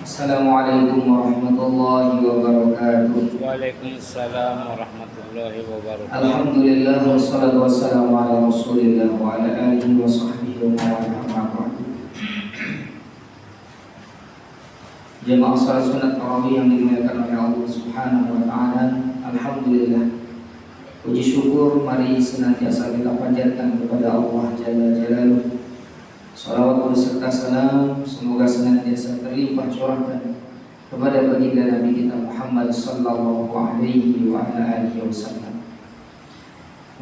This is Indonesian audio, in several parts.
Assalamualaikum warahmatullahi wabarakatuh. Waalaikumsalam warahmatullahi wabarakatuh. Alhamdulillah wassalatu wassalamu ala Rasulillah wa ala alihi wa sahbihi wa man Jemaah salat sunat tarawih yang dimuliakan oleh Allah Subhanahu wa taala. Alhamdulillah. Puji syukur mari senantiasa kita panjatkan kepada Allah Jalla Jalaluhu. Salawat beserta salam semoga senantiasa terlimpah curahkan kepada baginda Nabi kita Muhammad sallallahu alaihi wa ala alihi wasallam.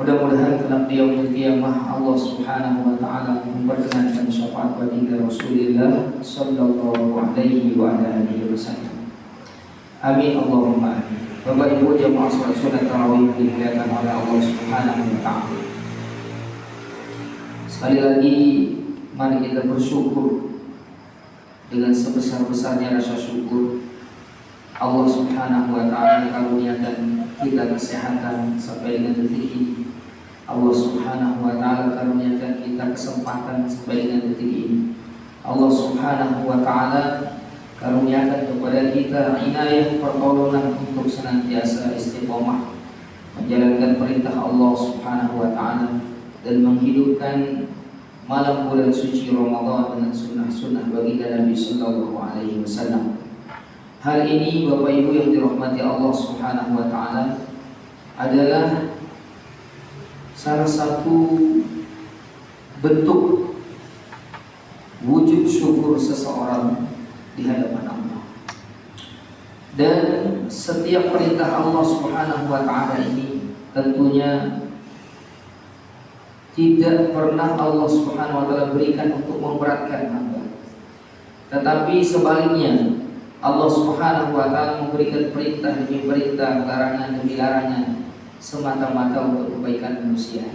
Mudah-mudahan kelak di yaumil qiyamah Allah Subhanahu wa taala memperkenankan syafaat baginda Rasulullah sallallahu alaihi wa ala alihi wasallam. Amin Allahumma amin. Bapak Ibu jemaah salat sunat tarawih dimuliakan oleh Allah Subhanahu wa taala. Sekali lagi mari kita bersyukur dengan sebesar-besarnya rasa syukur. Allah Subhanahu wa taala karuniakan kita kesehatan sampai dengan detik ini. Allah Subhanahu wa taala karuniakan kita kesempatan sampai dengan detik ini. Allah Subhanahu wa taala karuniakan kepada kita inayah pertolongan untuk senantiasa istiqomah menjalankan perintah Allah Subhanahu wa taala dan menghidupkan malam bulan suci Ramadan dengan sunnah-sunnah baginda Nabi sallallahu alaihi wasallam. Hal ini Bapak Ibu yang dirahmati Allah Subhanahu wa taala adalah salah satu bentuk wujud syukur seseorang di hadapan Allah. Dan setiap perintah Allah Subhanahu wa taala ini tentunya tidak pernah Allah Subhanahu wa taala berikan untuk memberatkan hamba. Tetapi sebaliknya, Allah Subhanahu wa taala memberikan perintah demi perintah, larangan demi larangan semata-mata untuk kebaikan manusia.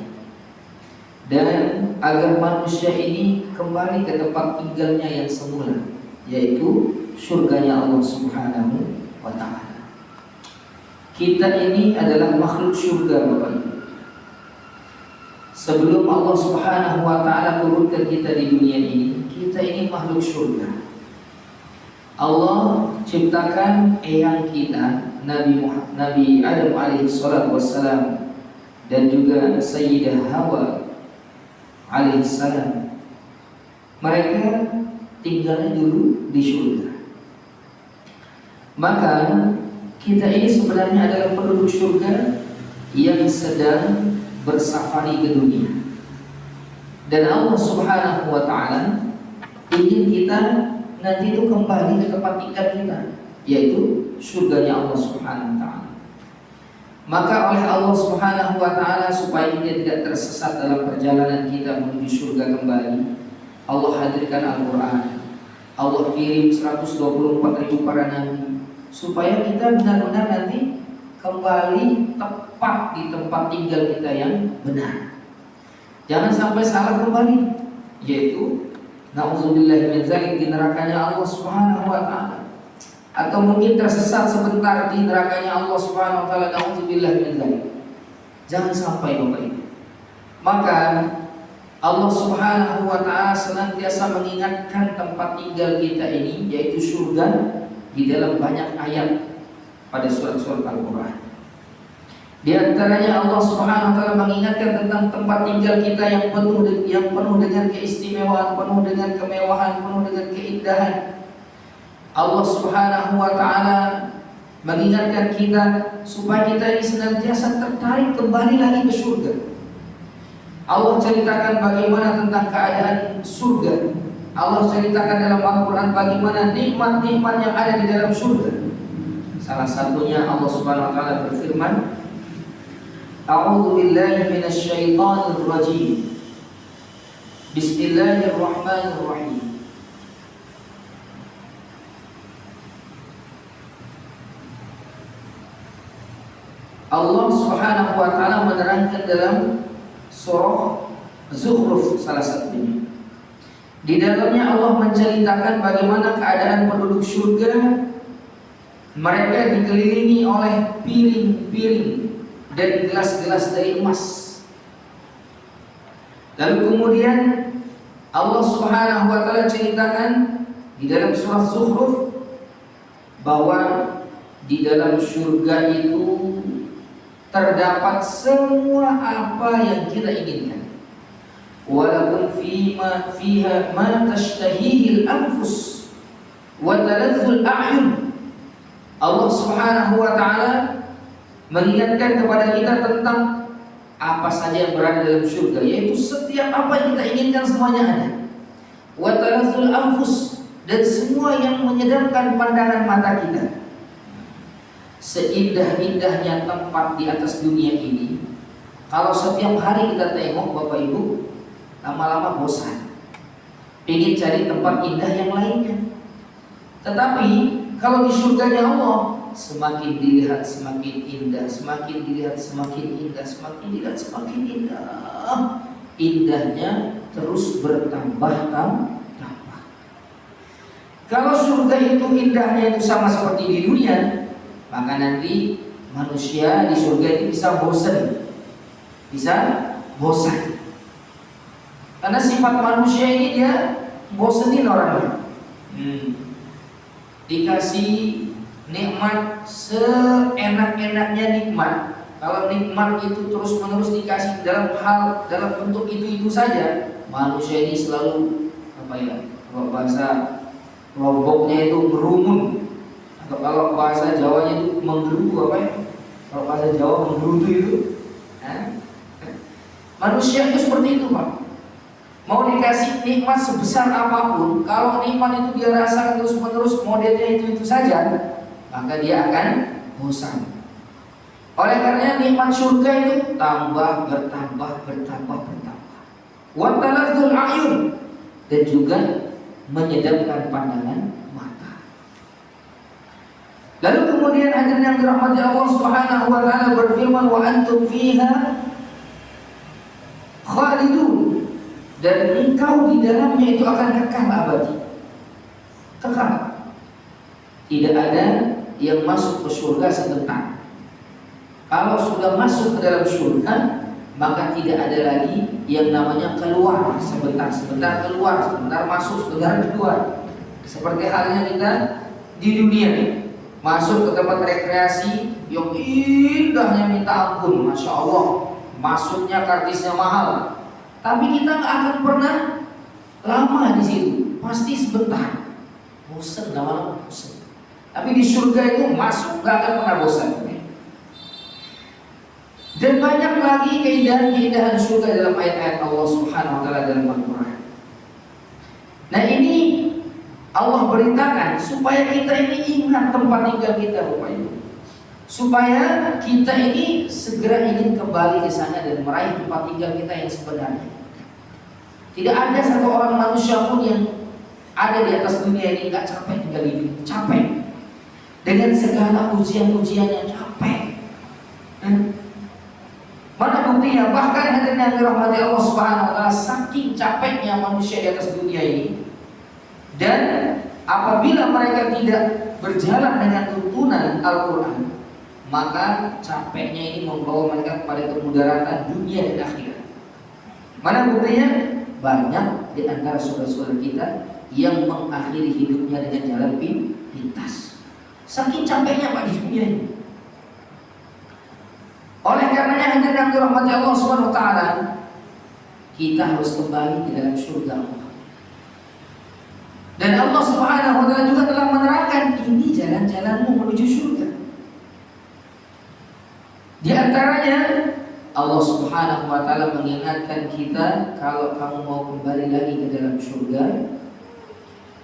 Dan agar manusia ini kembali ke tempat tinggalnya yang semula, yaitu surganya Allah Subhanahu wa taala. Kita ini adalah makhluk surga, Bapak Ibu. Sebelum Allah Subhanahu wa taala turunkan kita di dunia ini, kita ini makhluk surga. Allah ciptakan eyang kita, Nabi Adam alaihi salatu wassalam, dan juga Sayyidah Hawa alaihi salam. Mereka tinggalnya dulu di surga. Maka kita ini sebenarnya adalah penduduk surga yang sedang bersafari ke dunia. Dan Allah Subhanahu wa taala ingin kita nanti itu kembali ke tempat tinggal kita, yaitu surganya Allah Subhanahu wa taala. Maka oleh Allah Subhanahu wa taala supaya kita tidak tersesat dalam perjalanan kita menuju surga kembali, Allah hadirkan Al-Qur'an. Allah kirim 124.000 para nabi supaya kita benar-benar nanti kembali tepat di tempat tinggal kita yang benar. Jangan sampai salah kembali, yaitu na'udzubillahi min dzalik, di nerakanya Allah Subhanahu wa taala, atau mungkin tersesat sebentar di nerakanya Allah Subhanahu wa taala, na'udzubillahi min dzalik. Jangan sampai Bapak Ibu. Maka Allah Subhanahu wa taala senantiasa mengingatkan tempat tinggal kita ini, yaitu surga, di dalam banyak ayat pada surat-surat Al-Quran. Di antaranya Allah Subhanahu wa taala mengingatkan tentang tempat tinggal kita yang penuh dengan keistimewaan, penuh dengan kemewahan, penuh dengan keindahan. Allah Subhanahu wa taala mengingatkan kita supaya kita ini senantiasa tertarik kembali lagi ke surga. Allah ceritakan bagaimana tentang keadaan surga. Allah ceritakan dalam Al-Quran bagaimana nikmat-nikmat yang ada di dalam surga. Salah satunya Allah Subhanahu wa taala berfirman, A'udzu billahi minasy syaithanir rajim. Bismillahirrahmanirrahim. Allah Subhanahu wa taala menerangkan dalam surah Zukhruf salah satunya. Di dalamnya Allah menceritakan bagaimana keadaan penduduk surga. Mereka dikelilingi oleh piring-piring dan gelas-gelas dari emas. Lalu kemudian Allah Subhanahu wa taala ceritakan di dalam surah Zukhruf bahwa di dalam surga itu terdapat semua apa yang kita inginkan. Walaupun fiha ma tashtahihi al-anfus wa talazzul a'yun. Allah Subhanahu wa taala mengingatkan kepada kita tentang apa saja yang berada dalam surga, yaitu setiap apa yang kita inginkan semuanya ada. Wa talazzul anfus, dan semua yang menyedapkan pandangan mata kita. Seindah-indahnya tempat di atas dunia ini, kalau setiap hari kita tengok Bapak Ibu, lama-lama bosan, ingin cari tempat indah yang lainnya. Tetapi kalau di surganya Allah, semakin dilihat semakin indah, semakin dilihat semakin indah, semakin dilihat semakin indah. Indahnya terus bertambah-tambah. Kalau surga itu indahnya itu sama seperti di dunia, maka nanti manusia di surga itu bisa bosan. Karena sifat manusia ini dia bosenin orangnya. Dikasih nikmat seenak-enaknya nikmat. Kalau nikmat itu terus-menerus dikasih dalam bentuk itu saja, manusia ini selalu kalau bahasa Lomboknya itu merumun, atau kalau bahasa Jawanya itu menggerutu Kalau bahasa Jawa menggerutu itu, manusia itu seperti itu, Pak. Mau dikasih nikmat sebesar apapun, kalau nikmat itu dia rasakan terus-menerus modelnya itu saja, maka dia akan bosan. Oleh karena nikmat surga itu bertambah. Wa talazzul a'yun, dan juga menyedapkan pandangan mata. Lalu kemudian hadirin yang dirahmati Allah Subhanahu wa taala berfirman, wa antum fiha khalidun, dan engkau di dalamnya itu akan kekal abadi. Kekal. Tidak ada yang masuk ke surga sebentar. Kalau sudah masuk ke dalam surga, maka tidak ada lagi yang namanya keluar sebentar keluar, sebentar masuk, sebentar keluar. Seperti halnya kita di dunia nih, masuk ke tempat rekreasi yang indahnya minta ampun, masya Allah, masuknya kartisnya mahal, tapi kita nggak akan pernah lama di situ, pasti sebentar, bosan, lama-lama bosan. Tapi di surga itu masuk nggak akan pernah bosan. Dan banyak lagi keindahan-keindahan surga dalam ayat-ayat Allah Subhanahu wa taala dalam Al-Qur'an. Nah, ini Allah beritakan supaya kita ini ingat tempat tinggal kita, Bapak Ibu. Supaya kita ini segera ingin kembali ke sana dan meraih tempat tinggal kita yang sebenarnya. Tidak ada satu orang manusia pun yang ada di atas dunia ini enggak capek tinggal di dunia, capek. Dengan segala ujian-ujian yang capek. Mana buktinya? Bahkan hadirin yang dirahmati Allah Subhanahu wa taala, saking capeknya manusia di atas dunia ini, dan apabila mereka tidak berjalan dengan tuntunan Al-Qur'an, maka capeknya ini membawa mereka kepada kemudaratan dunia dan akhirat. Mana buktinya? Banyak di antara saudara-saudara kita yang mengakhiri hidupnya dengan jalan pintas. Saking capeknya Pak di dunia ini. Oleh karenanya hadirin yang dirahmati Allah Subhanahu wa taala, kita harus kembali ke dalam surga Allah. Dan Allah Subhanahu wa taala juga telah menerangkan ini jalan-jalanmu menuju surga. Di antaranya Allah Subhanahu wa taala mengingatkan kita, kalau kamu mau kembali lagi ke dalam surga,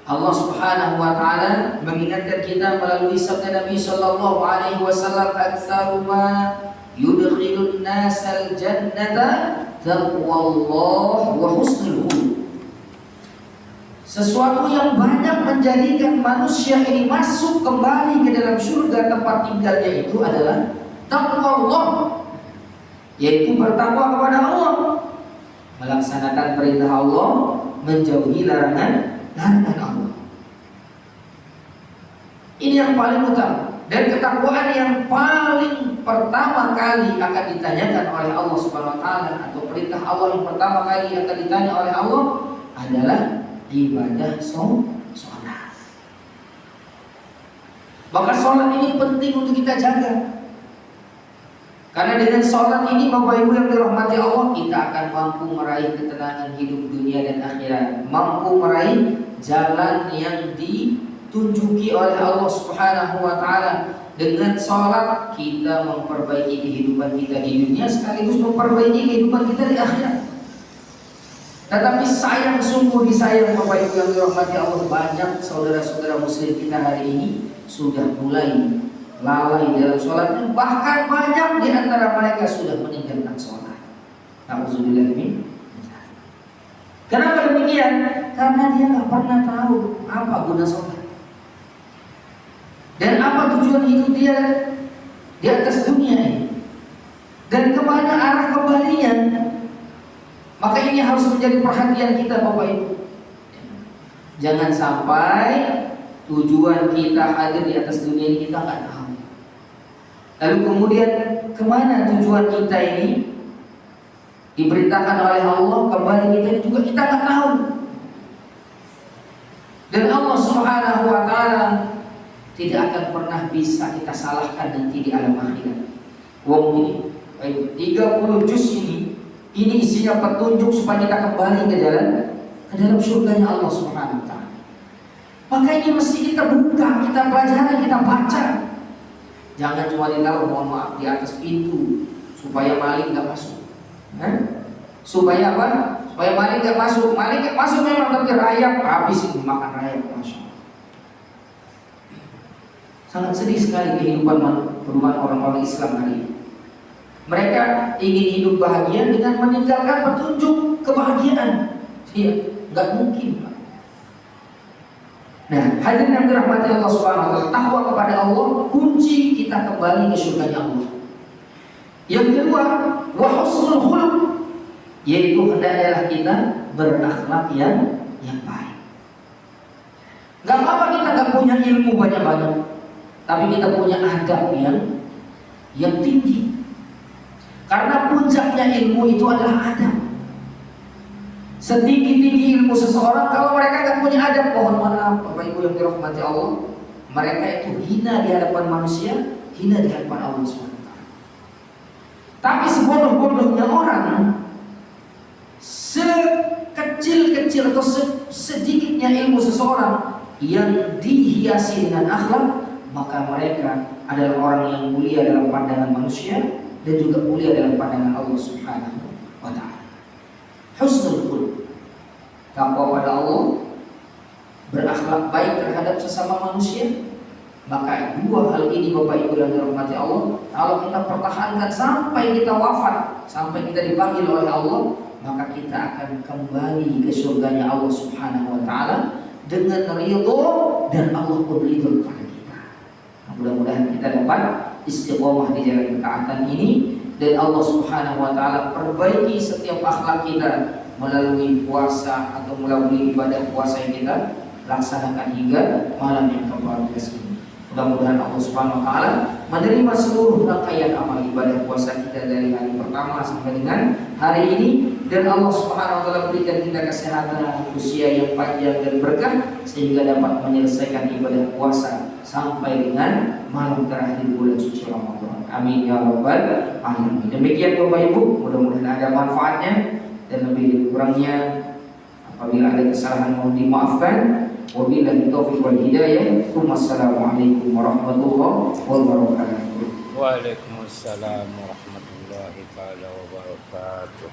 Allah Subhanahu wa taala mengingatkan kita melalui sabda Nabi sallallahu alaihi wasallam, "Aktsaru ma yudkhilun nasal jannata taqwallah wa husnul khuluq." Sesuatu yang banyak menjadikan manusia ini masuk kembali ke dalam surga tempat tinggalnya itu adalah taqwa Allah, yaitu bertakwa kepada Allah, melaksanakan perintah Allah, menjauhi larangan Allah. Ini yang paling utama. Dan ketakwaan yang paling pertama kali akan ditanyakan oleh Allah Subhanahu wa taala, atau perintah Allah yang pertama kali akan ditanya oleh Allah adalah ibadah sholat. Maka sholat ini penting untuk kita jaga. Karena dengan sholat ini Bapak Ibu yang dirahmati Allah, kita akan mampu meraih ketenangan hidup dunia dan akhirat, mampu meraih jalan yang ditunjuki oleh Allah Subhanahu wa Ta'ala. Dengan sholat kita memperbaiki kehidupan kita di dunia sekaligus memperbaiki kehidupan kita di akhirat. Tetapi sayang, sungguh disayang Bapak Ibu yang dirahmati Allah, banyak saudara-saudara muslim kita hari ini sudah mulai lalai dalam sholatnya. Bahkan banyak di antara mereka sudah meninggalkan sholat. Nauzubillah min. Kenapa demikian? Karena dia nggak pernah tahu apa guna sholat dan apa tujuan hidup dia di atas dunia ini, dan kemana arah kembalinya. Maka ini harus menjadi perhatian kita Bapak Ibu. Jangan sampai tujuan kita hadir di atas dunia ini kita nggak tahu. Lalu kemudian kemana tujuan kita ini diperintahkan oleh Allah kembali kita ini juga kita nggak tahu. Dan Allah Subhanahu wa Ta'ala tidak akan pernah bisa kita salahkan nanti di alam akhirat. Wong ini 30 juz ini isinya petunjuk supaya kita kembali ke dalam surganya Allah Subhanahu wa Ta'ala. Maka ini mesti kita buka, kita pelajari, kita baca. Jangan cuma ditaruh, mohon maaf, di atas pintu supaya maling nggak masuk. Supaya apa? Supaya maling nggak masuk. Maling nggak masuk memang, tapi rayap habis itu makan rayap, masya Allah. Sangat sedih sekali kehidupan orang-orang Islam hari ini. Mereka ingin hidup bahagia dengan meninggalkan petunjuk kebahagiaan. Iya, nggak mungkin, Pak. Nah, hadirin yang dirahmati Allah Subhanahu wa Ta'ala, takwa kepada Allah kunci kita kembali ke surganya Allah. Yang kedua, wa husnul khuluq, yaitu hendaklah kita berakhlak yang baik. Gak apa-apa kita gak punya ilmu banyak-banyak, tapi kita punya adab yang tinggi. Karena puncaknya ilmu itu adalah adab. Setinggi-tinggi ilmu seseorang, kalau mereka gak punya adab, mohon maaf Bapak Ibu yang dirahmati Allah, mereka itu hina di hadapan manusia, hina di hadapan Allah SWT. Tapi sebodoh-bodohnya orang, sekecil-kecil atau sedikitnya ilmu seseorang yang dihiasi dengan akhlak, maka mereka adalah orang yang mulia dalam pandangan manusia dan juga mulia dalam pandangan Allah Subhanahu wa Ta'ala. Husnul khuluq, takwa pada Allah, berakhlak baik terhadap sesama manusia. Maka dua hal ini Bapak Ibu yang dirahmati Allah, kalau kita pertahankan sampai kita wafat, sampai kita dipanggil oleh Allah, maka kita akan kembali ke surganya Allah Subhanahu wa Ta'ala dengan ridho, dan Allah pun ridho kepada kita. Mudah-mudahan kita dapat istiqomah di jalan ketaatan ini, dan Allah Subhanahu wa Ta'ala perbaiki setiap akhlak kita melalui puasa atau melalui ibadah puasa yang kita laksanakan hingga malam yang ke-14 ini. Mudah-mudahan Allah Subhanahu wa Ta'ala menerima seluruh rangkaian amal ibadah puasa kita dari hari pertama sampai dengan hari ini, dan Allah Subhanahu wa Ta'ala berikan kita kesehatan, usia yang panjang dan berkah, sehingga dapat menyelesaikan ibadah puasa sampai dengan malam terakhir bulan suci Ramadan. Amin ya rabbal alamin. Demikian Bapak Ibu, mudah-mudahan ada manfaatnya, dan lebih kurangnya apabila ada kesalahan mohon dimaafkan. Wabillahi taufiq wal hidayah. Wassalamualaikum warahmatullahi wabarakatuh. Waalaikumsalam warahmatullahi wabarakatuh.